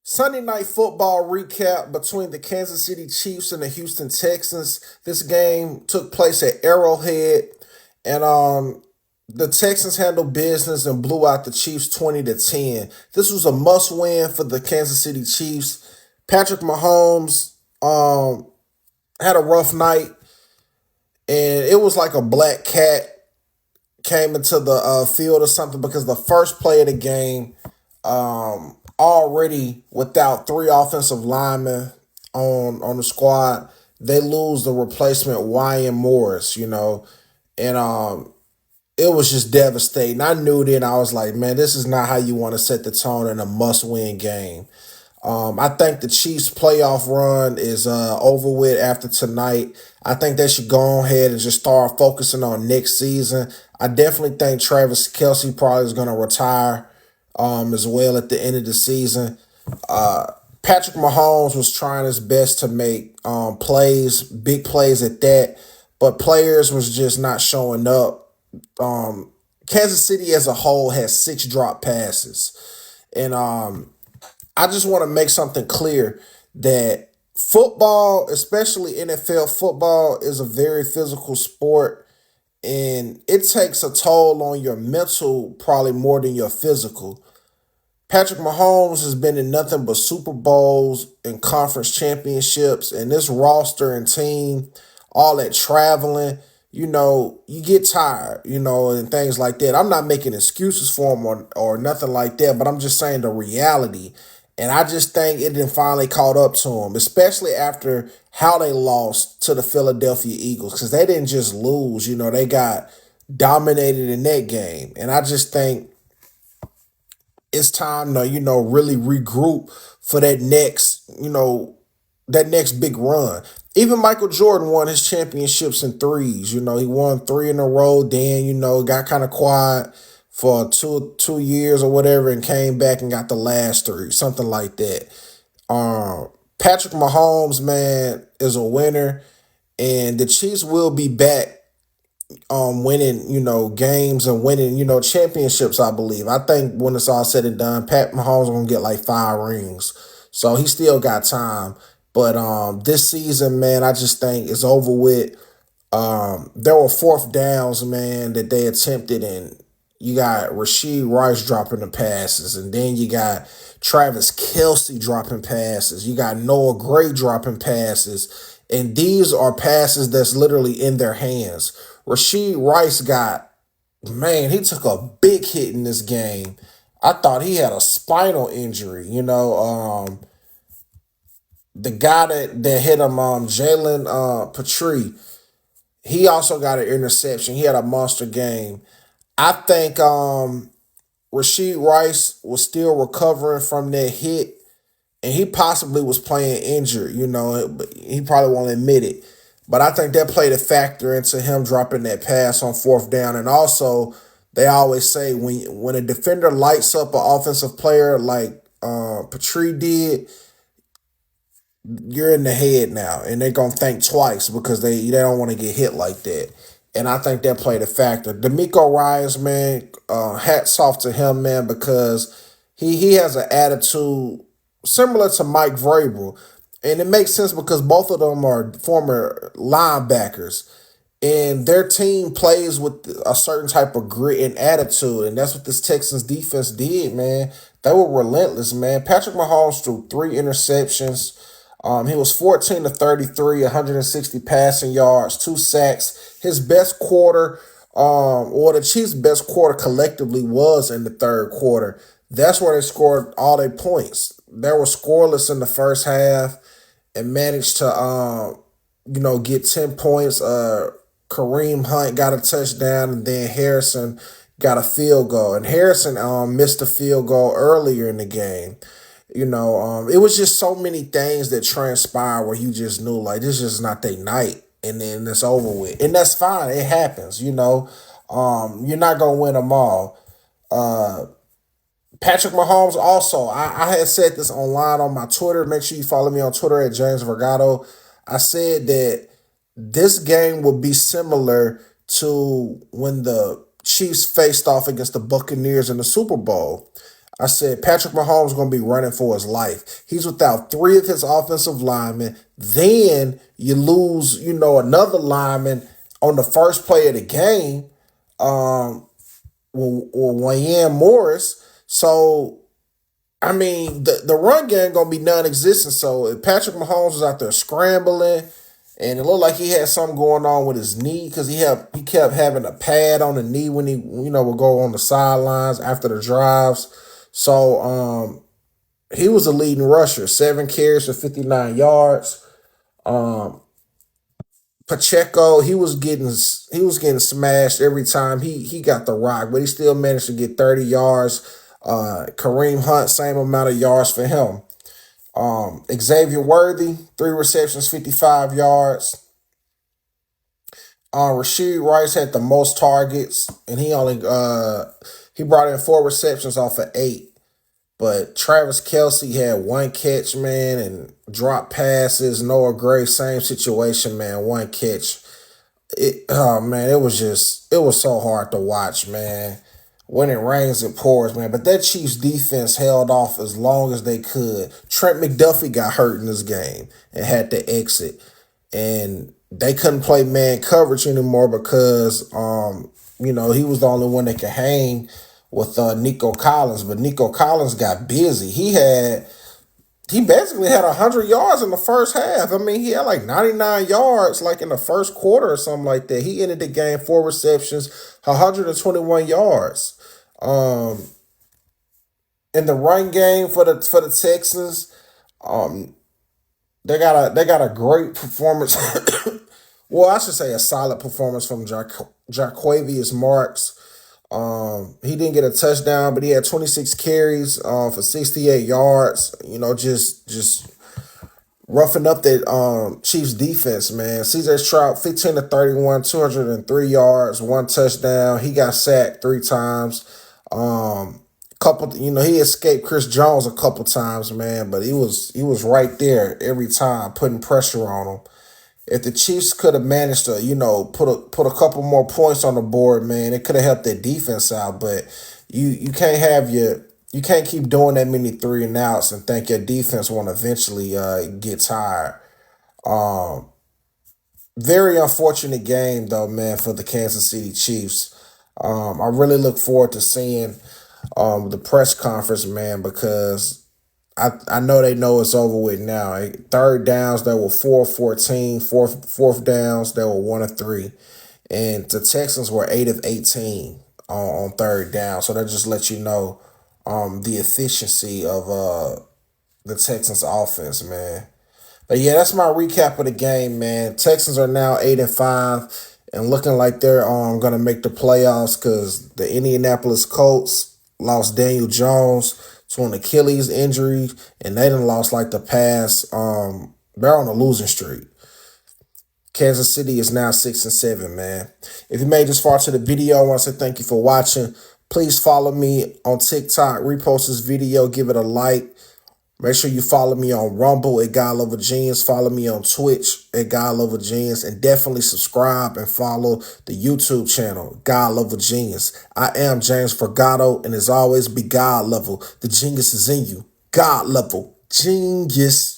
Sunday night football recap between the Kansas City Chiefs and the Houston Texans. This game took place at Arrowhead, and the Texans handled business and blew out the Chiefs 20-10. This was a must-win for the Kansas City Chiefs. Patrick Mahomes had a rough night, and it was like a black cat came into the field or something because the first play of the game, already without three offensive linemen on the squad, they lose the replacement Wyan Morris, and it was just devastating. I knew then I was like, man, this is not how you want to set the tone in a must-win game. I think the Chiefs' playoff run is over with after tonight. I think they should go ahead and just start focusing on next season. I definitely think Travis Kelce probably is going to retire as well at the end of the season. Patrick Mahomes was trying his best to make plays, big plays at that, but players was just not showing up. Kansas City as a whole has 6 drop passes. And I just want to make something clear that football, especially NFL football, is a very physical sport, and it takes a toll on your mental probably more than your physical. Patrick Mahomes has been in nothing but Super Bowls and conference championships, and this roster and team, all that traveling, you get tired, and things like that. I'm not making excuses for him or nothing like that, but I'm just saying the reality. And I just think it then finally caught up to him, especially after how they lost to the Philadelphia Eagles, because they didn't just lose, they got dominated in that game. And I just think it's time to, really regroup for that next big run. Even Michael Jordan won his championships in threes. He won 3 in a row. Then, got kind of quiet for two years or whatever and came back and got the last 3, something like that. Patrick Mahomes, man, is a winner, and the Chiefs will be back winning, games and winning, championships, I believe. I think when it's all said and done, Pat Mahomes is gonna get like 5 rings. So he still got time. But this season, man, I just think it's over with. There were 4th-downs, man, that they attempted, and you got Rashid Rice dropping the passes, and then you got Travis Kelce dropping passes. You got Noah Gray dropping passes, and these are passes that's literally in their hands. Rashid Rice he took a big hit in this game. I thought he had a spinal injury. The guy that hit him, Jalen Petrie, he also got an interception. He had a monster game. I think Rashid Rice was still recovering from that hit, and he possibly was playing injured. But he probably won't admit it. But I think that played a factor into him dropping that pass on 4th-down. And also, they always say when a defender lights up an offensive player like Petrie did, you're in the head now, and they're gonna think twice because they don't want to get hit like that. And I think that played a factor. D'Amico Ryans, man, hats off to him, man, because he has an attitude similar to Mike Vrabel, and it makes sense because both of them are former linebackers, and their team plays with a certain type of grit and attitude, and that's what this Texans defense did, man. They were relentless, man. Patrick Mahomes threw 3 interceptions. He was 14 to 33, 160 passing yards, 2 sacks. His best quarter, or the Chiefs' best quarter collectively was in the third quarter. That's where they scored all their points. They were scoreless in the first half and managed to, get 10 points. Kareem Hunt got a touchdown, and then Harrison got a field goal. And Harrison missed a field goal earlier in the game. It was just so many things that transpired where you just knew, like, this is not their night, and then it's over with. And that's fine. It happens, You're not going to win them all. Patrick Mahomes also, I had said this online on my Twitter. Make sure you follow me on Twitter at James Vergado. I said that this game would be similar to when the Chiefs faced off against the Buccaneers in the Super Bowl. I said Patrick Mahomes is going to be running for his life. He's without three of his offensive linemen. Then you lose, another lineman on the first play of the game, with Wayne Morris. So I mean, the run game gonna be non-existent. So if Patrick Mahomes was out there scrambling, and it looked like he had something going on with his knee because he kept having a pad on the knee when he would go on the sidelines after the drives. So he was a leading rusher, 7 carries for 59 yards. Pacheco, he was getting smashed every time he got the rock, but he still managed to get 30 yards. Kareem Hunt, same amount of yards for him. Xavier Worthy, 3 receptions, 55 yards. Rashid Rice had the most targets, and he brought in 4 receptions off of 8. But Travis Kelce had 1 catch, man, and drop passes. Noah Gray, same situation, man, 1 catch. Oh man, it was so hard to watch, man. When it rains, it pours, man. But that Chiefs defense held off as long as they could. Trent McDuffie got hurt in this game and had to exit. And they couldn't play man coverage anymore because he was the only one that could hang with Nico Collins. But Nico Collins got busy. He basically had 100 yards in the first half. I mean, he had like 99 yards like in the first quarter or something like that. He ended the game 4 receptions, 121 yards. In the run game for the Texans, they got a great performance. Well, I should say a solid performance from Jaquavius Marks. He didn't get a touchdown, but he had 26 carries for 68 yards. Just roughing up that Chiefs defense, man. CJ Stroud, 15 to 31, 203 yards, 1 touchdown. He got sacked 3 times. He escaped Chris Jones a couple times, man, but he was right there every time, putting pressure on him. If the Chiefs could have managed to, put a couple more points on the board, man, it could have helped their defense out. But you can't keep doing that many 3-and-outs and think your defense won't eventually get tired. Very unfortunate game though, man, for the Kansas City Chiefs. I really look forward to seeing the press conference, man, because I know they know it's over with now. Third downs that were 4-14, fourth downs that were 1-3, and the Texans were 8 of 18 on third down. So that just lets you know the efficiency of the Texans offense, man. But yeah, that's my recap of the game, man. Texans are now 8-5 and looking like they're gonna make the playoffs because the Indianapolis Colts lost Daniel Jones to an Achilles injury, and they done lost like the past. They're on a losing streak. Kansas City is now 6-7, man. If you made this far to the video, I want to say thank you for watching. Please follow me on TikTok, repost this video, give it a like. Make sure you follow me on Rumble at God Lover Genius. Follow me on Twitch at God Lover Genius. And definitely subscribe and follow the YouTube channel, God Lover Genius. I am James Forgato, and as always, be God level. The genius is in you. God level. Genius.